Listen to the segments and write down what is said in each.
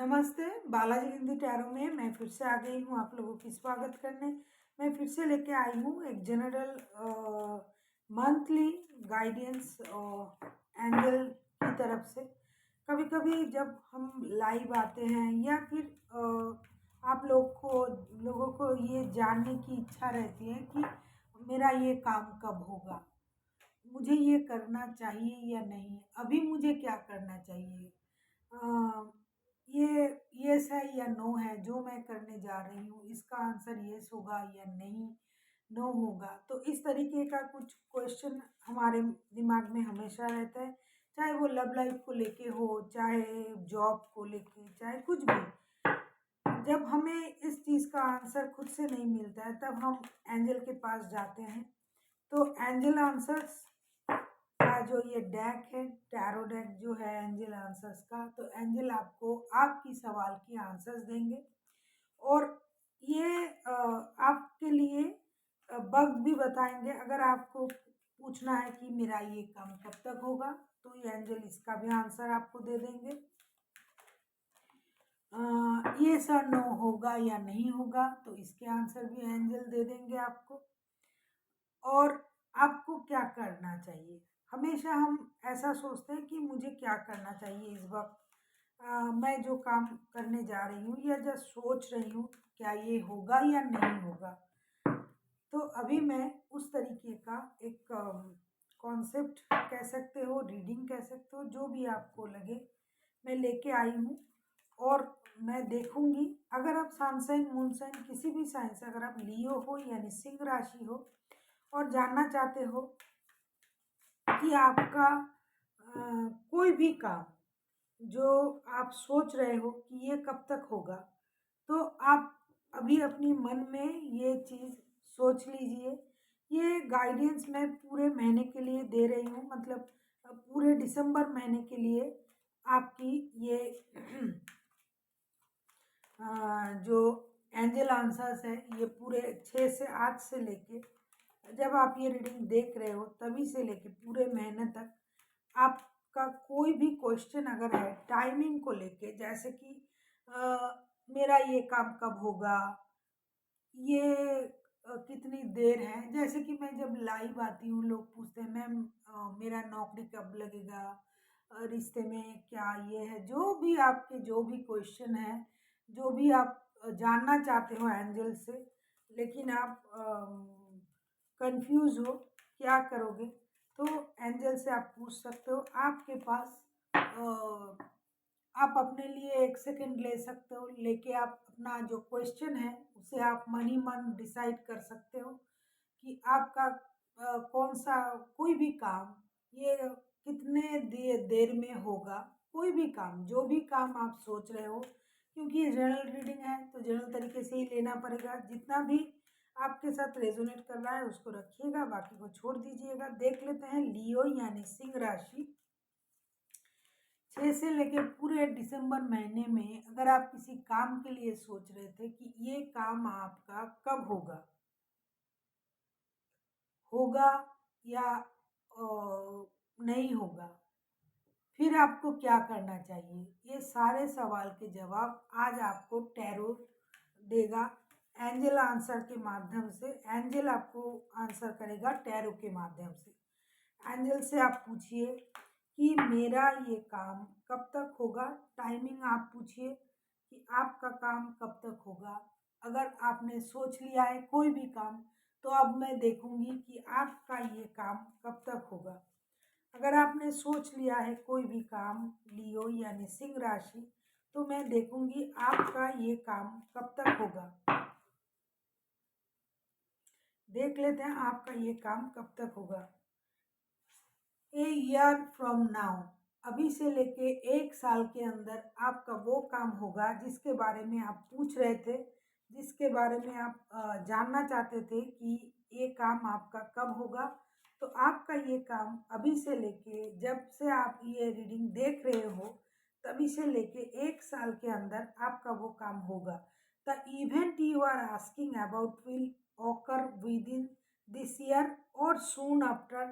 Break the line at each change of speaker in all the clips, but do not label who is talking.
नमस्ते, बालाजी हिंदी टैरो में मैं फिर से आ गई हूँ आप लोगों की स्वागत करने। मैं फिर से लेके आई हूँ एक जनरल मंथली गाइडेंस एंजल की तरफ से। कभी कभी जब हम लाइव आते हैं या फिर आप लोगों को ये जानने की इच्छा रहती है कि मेरा ये काम कब होगा, मुझे ये करना चाहिए या नहीं, अभी मुझे क्या करना चाहिए, अ, ये यस है या नो है जो मैं करने जा रही हूँ, इसका आंसर यस होगा या नहीं, नो होगा। तो इस तरीके का कुछ क्वेश्चन हमारे दिमाग में हमेशा रहता है, चाहे वो लव लाइफ को लेके हो, चाहे जॉब को लेके, चाहे कुछ भी। जब हमें इस चीज़ का आंसर खुद से नहीं मिलता है तब हम एंजल के पास जाते हैं। तो एंजल आंसर्स का जो ये डेक है, टैरो डेक जो है एंजल आंसर्स का, तो एंजल आपको आपकी सवाल की आंसर्स देंगे और ये आपके लिए बग भी बताएंगे। अगर आपको पूछना है कि मेरा ये काम कब तक होगा, तो ये एंजल इसका भी आंसर आपको दे देंगे। ये सर नो होगा या नहीं होगा, तो इसके आंसर भी एंजल दे देंगे आपको। और आपको क्या करना चाहिए, हमेशा हम ऐसा सोचते हैं कि मुझे क्या करना चाहिए इस वक्त, मैं जो काम करने जा रही हूँ या जस्ट सोच रही हूँ क्या ये होगा या नहीं होगा। तो अभी मैं उस तरीके का एक कॉन्सेप्ट कह सकते हो, रीडिंग कह सकते हो, जो भी आपको लगे मैं लेके आई हूँ। और मैं देखूंगी, अगर आप सन साइन मून साइन किसी भी साइन से, अगर आप लियो हो यानी सिंह राशि हो और जानना चाहते हो कि आपका कोई भी काम जो आप सोच रहे हो कि ये कब तक होगा, तो आप अभी अपनी मन में ये चीज़ सोच लीजिए। ये गाइडेंस मैं पूरे महीने के लिए दे रही हूँ, मतलब पूरे दिसंबर महीने के लिए आपकी ये जो एंजल आंसर्स है, ये पूरे 6 से आज से लेके, जब आप ये रीडिंग देख रहे हो तभी से लेके पूरे महीने तक आपका कोई भी क्वेश्चन अगर है टाइमिंग को लेके, जैसे कि मेरा ये काम कब होगा, ये कितनी देर है। जैसे कि मैं जब लाइव आती हूँ लोग पूछते हैं मैम मेरा नौकरी कब लगेगा, रिश्ते में क्या ये है, जो भी आपके जो भी क्वेश्चन है, जो भी आप जानना चाहते हो एंजल से, लेकिन आप कंफ्यूज हो क्या करोगे, तो एंजल से आप पूछ सकते हो। आपके पास आप अपने लिए 1 सेकंड ले सकते हो, लेके आप अपना जो क्वेश्चन है उसे आप मन ही मन डिसाइड कर सकते हो कि आपका कौन सा कोई भी काम ये कितने देर में होगा। कोई भी काम, जो भी काम आप सोच रहे हो, क्योंकि ये जनरल रीडिंग है तो जनरल तरीके से ही लेना पड़ेगा। जितना भी आपके साथ रेजोनेट कर रहा है उसको रखिएगा, बाकी को छोड़ दीजिएगा। देख लेते हैं लियो यानी सिंह राशि 6 से लेके पूरे दिसंबर महीने में, अगर आप किसी काम के लिए सोच रहे थे कि ये काम आपका कब होगा, होगा या नहीं होगा, फिर आपको क्या करना चाहिए, ये सारे सवाल के जवाब आज आपको टैरो देगा एंजल आंसर के माध्यम से। एंजल आपको आंसर करेगा टैरो के माध्यम से। एंजल से आप पूछिए कि मेरा ये काम कब तक होगा, टाइमिंग आप पूछिए कि आपका काम कब तक होगा। अगर आपने सोच लिया है कोई भी काम, तो अब मैं देखूंगी कि आपका ये काम कब तक होगा। अगर आपने सोच लिया है कोई भी काम लियो यानी सिंह राशि, तो मैं देखूंगी आपका ये काम कब तक होगा। देख लेते हैं आपका ये काम कब तक होगा। ए ईयर फ्रॉम नाउ, अभी से लेके 1 साल के अंदर आपका वो काम होगा जिसके बारे में आप पूछ रहे थे, जिसके बारे में आप जानना चाहते थे कि ये काम आपका कब होगा। तो आपका ये काम अभी से लेके, जब से आप ये रीडिंग देख रहे हो तभी से लेके 1 साल के अंदर आपका वो काम होगा। The event you are asking about will occur within this year or soon after,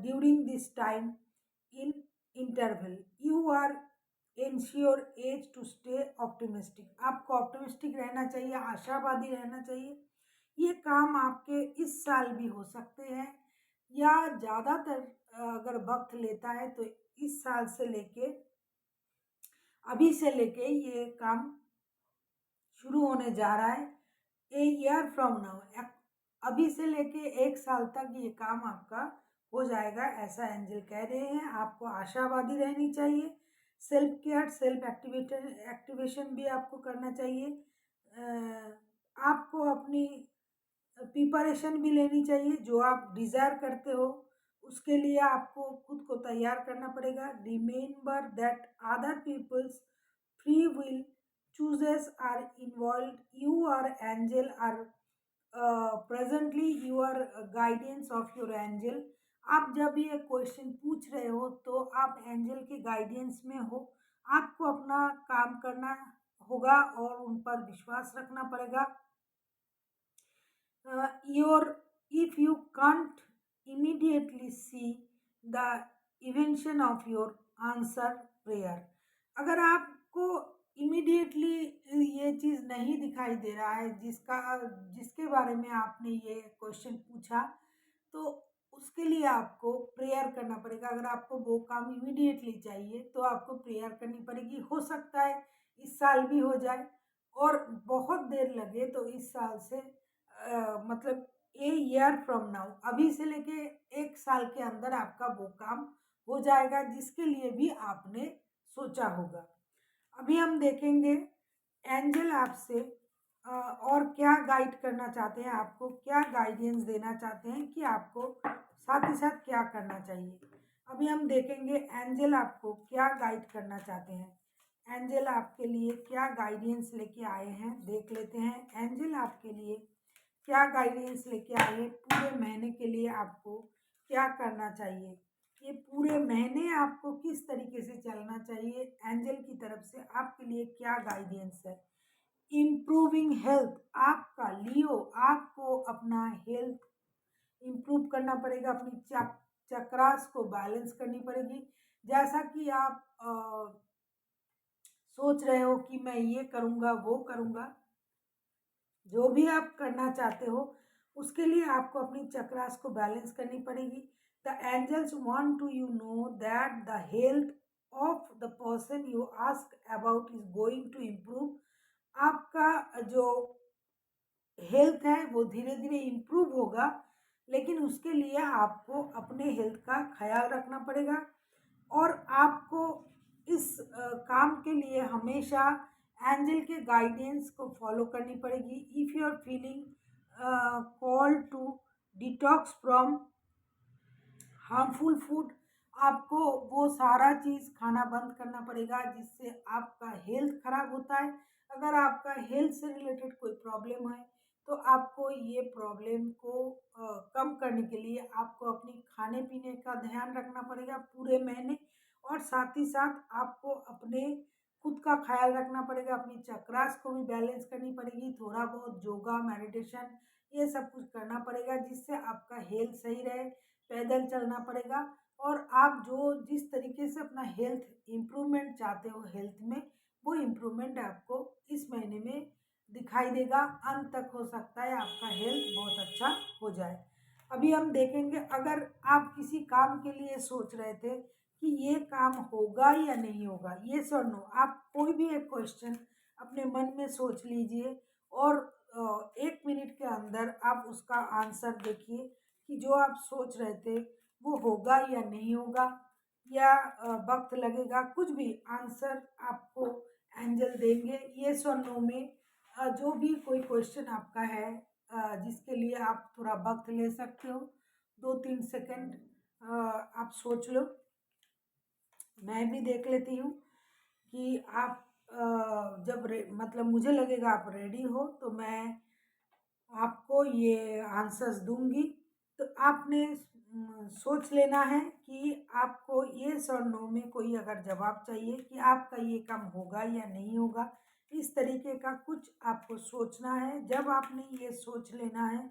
during this time in interval you are ensure as to stay optimistic. आपको ऑप्टिमिस्टिक रहना चाहिए, आशावादी रहना चाहिए। ये काम आपके इस साल भी हो सकते हैं या ज़्यादातर अगर वक्त लेता है तो इस साल से लेके अभी से लेके ये काम शुरू होने जा रहा है। ए ईयर फ्रॉम नाउ, अभी से लेके 1 साल तक ये काम आपका हो जाएगा, ऐसा एंजल कह रहे हैं। आपको आशावादी रहनी चाहिए। सेल्फ केयर, सेल्फ एक्टिवेशन भी आपको करना चाहिए। आपको अपनी प्रिपरेशन भी लेनी चाहिए। जो आप डिज़ायर करते हो उसके लिए आपको खुद को तैयार करना पड़ेगा। Remember that other peoples free will chooses are involved. You are angel are presently you are guidance of your angel. आप जब ये क्वेश्चन पूछ रहे हो तो आप एंजल के गाइडेंस में हो। आपको अपना काम करना होगा और उन पर विश्वास रखना पड़ेगा। your if you can't immediately see the invention of your answer prayer, अगर आपको इमीडिएटली ये चीज़ नहीं दिखाई दे रहा है जिसके बारे में आपने ये क्वेश्चन पूछा, तो उसके लिए आपको प्रेयर करना पड़ेगा। अगर आपको वो काम इमीडिएटली चाहिए तो आपको प्रेयर करनी पड़ेगी। हो सकता है इस साल भी हो जाए और बहुत देर लगे तो इस साल से मतलब ए ईयर फ्रॉम नाउ, अभी से लेके 1 साल के अंदर आपका वो काम हो जाएगा जिसके लिए भी आपने सोचा होगा। अभी हम देखेंगे एंजल आपसे और क्या गाइड करना चाहते हैं, आपको क्या गाइडेंस देना चाहते हैं कि आपको साथ ही साथ क्या करना चाहिए। अभी हम देखेंगे एंजल आपको क्या गाइड करना चाहते हैं। एंजल आपके लिए क्या गाइडेंस लेके आए हैं, देख लेते हैं। एंजल आपके लिए क्या गाइडेंस लेके आए हैं, पूरे महीने के लिए आपको क्या करना चाहिए, ये पूरे महीने आपको किस तरीके से चलना चाहिए, एंजल की तरफ से आपके लिए क्या गाइडेंस है। इम्प्रूविंग हेल्थ, आपका लियो आपको अपना हेल्थ इम्प्रूव करना पड़ेगा। अपनी चक्रास को बैलेंस करनी पड़ेगी। जैसा कि आप सोच रहे हो कि मैं ये करूँगा वो करूँगा, जो भी आप करना चाहते हो उसके लिए आपको अपनी चक्रास को बैलेंस करनी पड़ेगी। The angels want to you know that the health of the person you ask about is going to improve. आपका जो हेल्थ है वो धीरे धीरे इम्प्रूव होगा, लेकिन उसके लिए आपको अपने हेल्थ का ख्याल रखना पड़ेगा और आपको इस काम के लिए हमेशा एंजल के गाइडेंस को फॉलो करनी पड़ेगी। If you are feeling call to detox from harmful food, आपको वो सारा चीज़ खाना बंद करना पड़ेगा जिससे आपका हेल्थ खराब होता है। अगर आपका हेल्थ से रिलेटेड कोई प्रॉब्लम है तो आपको ये प्रॉब्लम को कम करने के लिए आपको अपनी खाने पीने का ध्यान रखना पड़ेगा पूरे महीने, और साथ ही साथ आपको अपने खुद का ख्याल रखना पड़ेगा। अपनी चक्रास को भी बैलेंस करनी पड़ेगी। थोड़ा बहुत योगा, मेडिटेशन ये सब कुछ करना पड़ेगा जिससे आपका हेल्थ सही रहे। पैदल चलना पड़ेगा और आप जो जिस तरीके से अपना हेल्थ इम्प्रूवमेंट चाहते हो हेल्थ में, वो इम्प्रूवमेंट आपको इस महीने में दिखाई देगा। अंत तक हो सकता है आपका हेल्थ बहुत अच्छा हो जाए। अभी हम देखेंगे अगर आप किसी काम के लिए सोच रहे थे कि ये काम होगा या नहीं होगा, ये और नो, आप कोई भी एक क्वेश्चन अपने मन में सोच लीजिए और 1 मिनट के अंदर आप उसका आंसर देखिए कि जो आप सोच रहे थे वो होगा या नहीं होगा या वक्त लगेगा। कुछ भी आंसर आपको एंजल देंगे ये और नो में। जो भी कोई क्वेश्चन आपका है जिसके लिए आप थोड़ा वक्त ले सकते हो, 2-3 सेकंड आप सोच लो। मैं भी देख लेती हूँ कि आप जब मतलब मुझे लगेगा आप रेडी हो तो मैं आपको ये आंसर्स दूंगी। तो आपने सोच लेना है कि आपको येस और नो में कोई अगर जवाब चाहिए कि आपका ये काम होगा या नहीं होगा, इस तरीके का कुछ आपको सोचना है। जब आपने ये सोच लेना है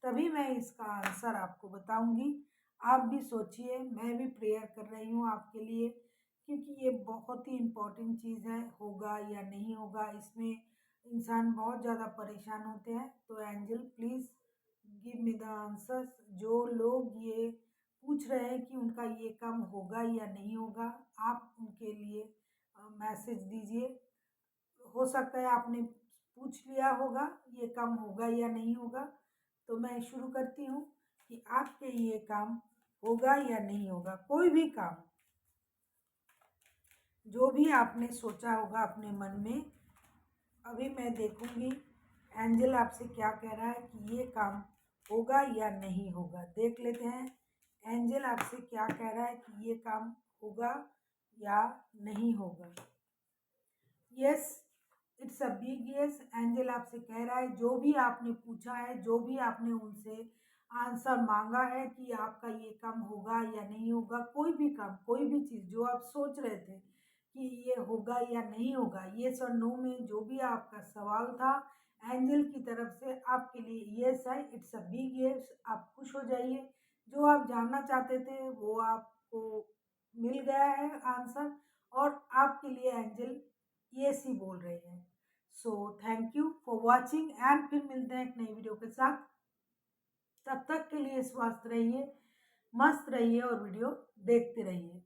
तभी मैं इसका आंसर आपको बताऊंगी। आप भी सोचिए, मैं भी प्रेयर कर रही हूँ आपके लिए क्योंकि ये बहुत ही इम्पोर्टेंट चीज़ है, होगा या नहीं होगा इसमें इंसान बहुत ज़्यादा परेशान होते हैं। तो angel please give me the answers. जो लोग ये पूछ रहे हैं कि उनका ये काम होगा या नहीं होगा, आप उनके लिए मैसेज दीजिए। हो सकता है आपने पूछ लिया होगा ये काम होगा या नहीं होगा। तो मैं शुरू करती हूँ कि आपके ये काम होगा या नहीं होगा। कोई भी काम जो भी आपने सोचा होगा अपने मन में, अभी मैं देखूंगी एंजल आपसे क्या कह रहा है कि ये काम होगा या नहीं होगा। देख लेते हैं एंजल आपसे क्या कह रहा है कि ये काम होगा या नहीं होगा। Yes, it's a big yes. Angel आपसे कह रहा है जो भी आपने पूछा है, जो भी आपने उनसे आंसर मांगा है कि आपका ये काम होगा या नहीं होगा, कोई भी काम, कोई भी चीज़ जो आप सोच रहे थे कि ये होगा या नहीं होगा, येस और नो में जो भी आपका सवाल था, एंजल की तरफ से आपके लिए यस है। It's a big yes. आप खुश हो जाइए। जो आप जानना चाहते थे वो आपको मिल गया है आंसर, और आपके लिए एंजल यस ही बोल रहे हैं। So thank you for watching and फिर मिलते हैं एक नई वीडियो के साथ। तब तक के लिए स्वस्थ रहिए, मस्त रहिए और वीडियो देखते रहिए।